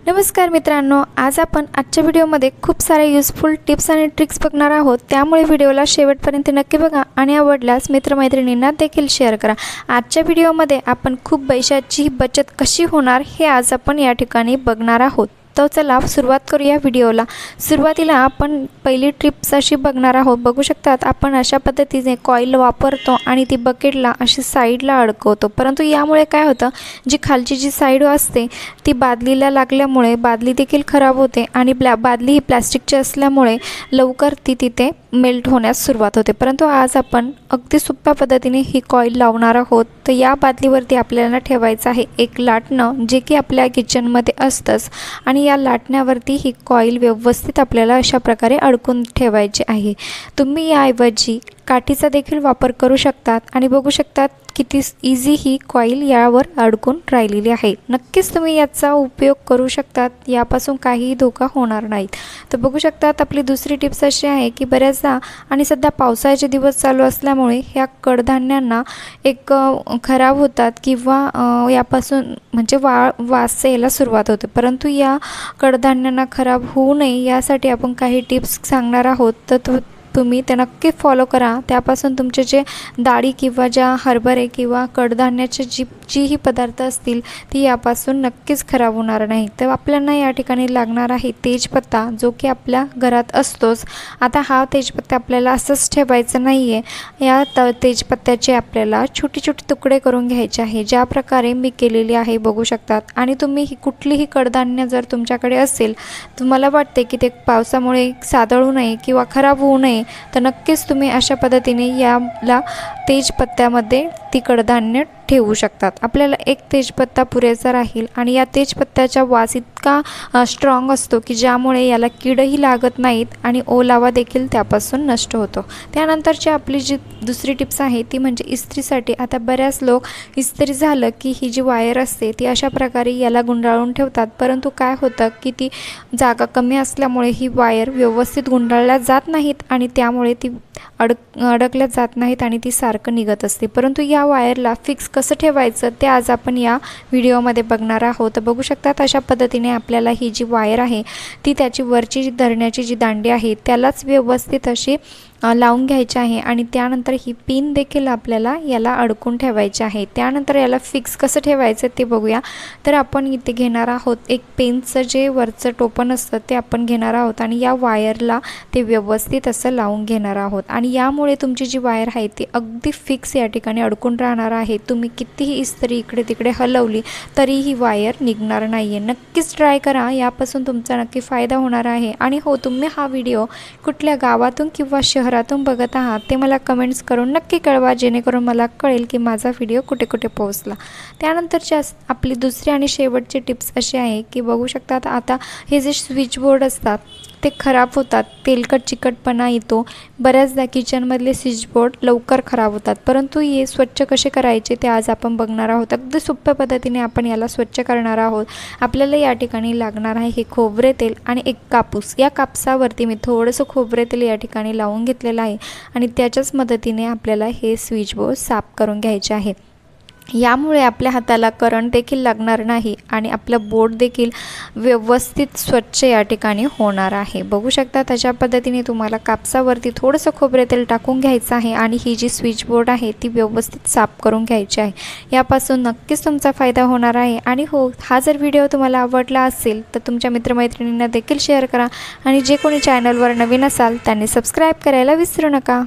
नमस्कार मित्रांनो, आज आपण आजच्या व्हिडिओमध्ये खूप सारे यूजफुल टिप्स आणि ट्रिक्स बघणार आहोत। त्यामुळे व्हिडिओला शेवटपर्यंत नक्की बघा आणि आवडल्यास मित्रमैत्रिणींना देखील शेअर करा। आजच्या व्हिडिओमध्ये आपण खूप पैशाची बचत कशी होणार हे आज आपण या ठिकाणी बघणार आहोत। तो चला सुरुवात करूया व्हिडिओला। सुरुवातीला आपण पहिली टिप्स अशी बघणार आहोत। बघू शकतात आपण अशा पद्धतीने कॉईल वापरतो आणि ती बकेटला अशी साईडला अडकवतो, परंतु यामुळे काय होतं, जी खालची जी साईड असते ती बादलीला लागल्यामुळे बादली देखील खराब होते आणि बादली ही प्लास्टिकची असल्यामुळे लवकर ती तिथे मेल्ट होण्यास सुरुवात होते। परंतु आज आपण अगदी सोप्या पद्धतीने ही कॉईल लावणार आहोत। तर या बादलीवरती आपल्याला ठेवायचं आहे एक लाटणं, जे की आपल्या किचनमध्ये असतंच, आणि या लाटण्यावरती ही कॉईल व्यवस्थित आपल्याला अशा प्रकारे अडकून ठेवायची आहे। तुम्ही याऐवजी काठीचा देखील वापर करू शकतात आणि बघू शकतात किती इझी ही कॉईल यावर अडकून राहिलेली आहे। नक्कीच तुम्ही याचा उपयोग करू शकतात, यापासून काहीही धोका होणार नाही। तर बघू शकतात आपली दुसरी टिप्स अशी आहे की बऱ्याचदा आणि सध्या पावसाळ्याचे दिवस चालू असल्यामुळे ह्या कडधान्यांना एक खराब होतात किंवा यापासून म्हणजे वास यायला सुरुवात होते। परंतु या कडधान्यांना खराब होऊ नये यासाठी आपण काही टिप्स सांगणार आहोत। तर तुम्ही ते नक्की फॉलो करा। त्यापासून तुमचे जे डाळी किंवा ज्या हरभरे किंवा कडधान्याचे जीही पदार्थ असतील ती यापासून नक्कीच खराब होणार नाही। तर आपल्याला या ठिकाणी लागणार आहे तेजपत्ता, जो की आपल्या घरात असतोच। आता हा तेजपत्ता आपल्याला असंच ठेवायचं नाही आहे। या तेजपत्त्याचे आपल्याला छोटे छोटे तुकडे करून घ्यायचे आहे, ज्या प्रकारे मी केलेली आहे बघू शकतात। आणि तुम्ही कुठलीही कडधान्य जर तुमच्याकडे असेल, तुम्हाला वाटते की ते पावसामुळे सादळू नये किंवा खराब होऊ नये, तर नक्कीच तुम्ही अशा पद्धतीने याला तेजपत्त्यामध्ये ती कडधान्य ठेवू शकतात। आपल्याला एक तेजपत्ता पुरेसा राहील आणि या तेजपत्त्याचा वास इतका स्ट्रॉंग असतो की ज्यामुळे याला कीडही लागत नाहीत आणि ओलावा देखील त्यापासून नष्ट होतो। त्यानंतरची आपली जी दुसरी टिप्स आहे ती म्हणजे इस्त्रीसाठी। आता बऱ्याच लोक इस्त्री झालं की ही जी वायर असते ती अशा प्रकारे याला गुंडाळून ठेवतात, परंतु काय होतं की ती जागा कमी असल्यामुळे ही वायर व्यवस्थित गुंडाळल्या जात नाहीत आणि त्यामुळे ती अडकल्या जात नाहीत आणि ती सारखं निघत असते। परंतु या वायरला फिक्स कसं ठेवायचं ते आज आपण या व्हिडिओमध्ये बघणार आहोत। बघू शकतात अशा पद्धतीने आपल्याला ही जी वायर आहे ती त्याची वरची जी धरण्याची जी दांडी आहे त्यालाच व्यवस्थित अशी लावून घ्यायची आहे आणि त्यानंतर ही पिन देखील आपल्याला याला अडकून ठेवायची आहे। त्यानंतर याला फिक्स कसं ठेवायचं ते बघूया। तर आपण इथे घेणार आहोत एक पेनचं जे वरचं टोपण असतं ते आपण घेणार आहोत आणि या वायरला ते व्यवस्थित असं लावून घेणार आहोत आणि यामुळे तुमची जी वायर आहे ती अगदी फिक्स या ठिकाणी अडकून राहणार आहे। तुम्ही कितीही इस्त्री इकडे तिकडे हलवली तरी ही वायर निघणार नाही आहे। नक्कीच ट्राय करा, यापासून तुमचा नक्की फायदा होणार आहे। आणि हो, तुम्ही हा व्हिडिओ कुठल्या गावातून किंवा शहरातून बघत आहात ते मला कमेंट्स करून नक्की कळवा, जेणेकरून मला कळेल की माझा व्हिडिओ कुठे कुठे पोहोचला। त्यानंतरची आपली दुसरी आणि शेवटची टिप्स अशी आहे की बघू शकतात आता हे जे स्विच बोर्ड असतात ते खराब होतात, तेलकट चिकटपणा येतो। बऱ्याचदा किचनमधले स्विच बोर्ड लवकर खराब होतात, परंतु हे स्वच्छ कसे करायचे ते आज आपण बघणार आहोत। अगदी सोप्या पद्धतीने आपण याला स्वच्छ करणार आहोत। आपल्याला या ठिकाणी लागणार आहे हे खोबरे तेल आणि एक कापूस। या कापसावरती मी थोडंसं खोबरे तेल या ठिकाणी लावून घेतलेलं आहे आणि त्याच्याच मदतीने आपल्याला हे स्विच बोर्ड साफ करून घ्यायचे आहे। यामुळे आपल्या हाताला करंट देखील लागणार नाही आणि आपलं बोर्ड देखील व्यवस्थित स्वच्छ या ठिकाणी होणार आहे। बघू शकता अशा पद्धतीने तुम्हाला कापसावरती थोडंसं खोबरे तेल टाकून घ्यायचं आहे आणि ही जी स्विच बोर्ड आहे ती व्यवस्थित साफ करून घ्यायची आहे। यापासून नक्कीच तुमचा फायदा होणार आहे। आणि हो, हा जर व्हिडिओ तुम्हाला आवडला असेल तर तुमच्या मित्रमैत्रिणींना देखील शेअर करा आणि जे कोणी चॅनलवर नवीन असाल त्यांनी सबस्क्राईब करायला विसरू नका।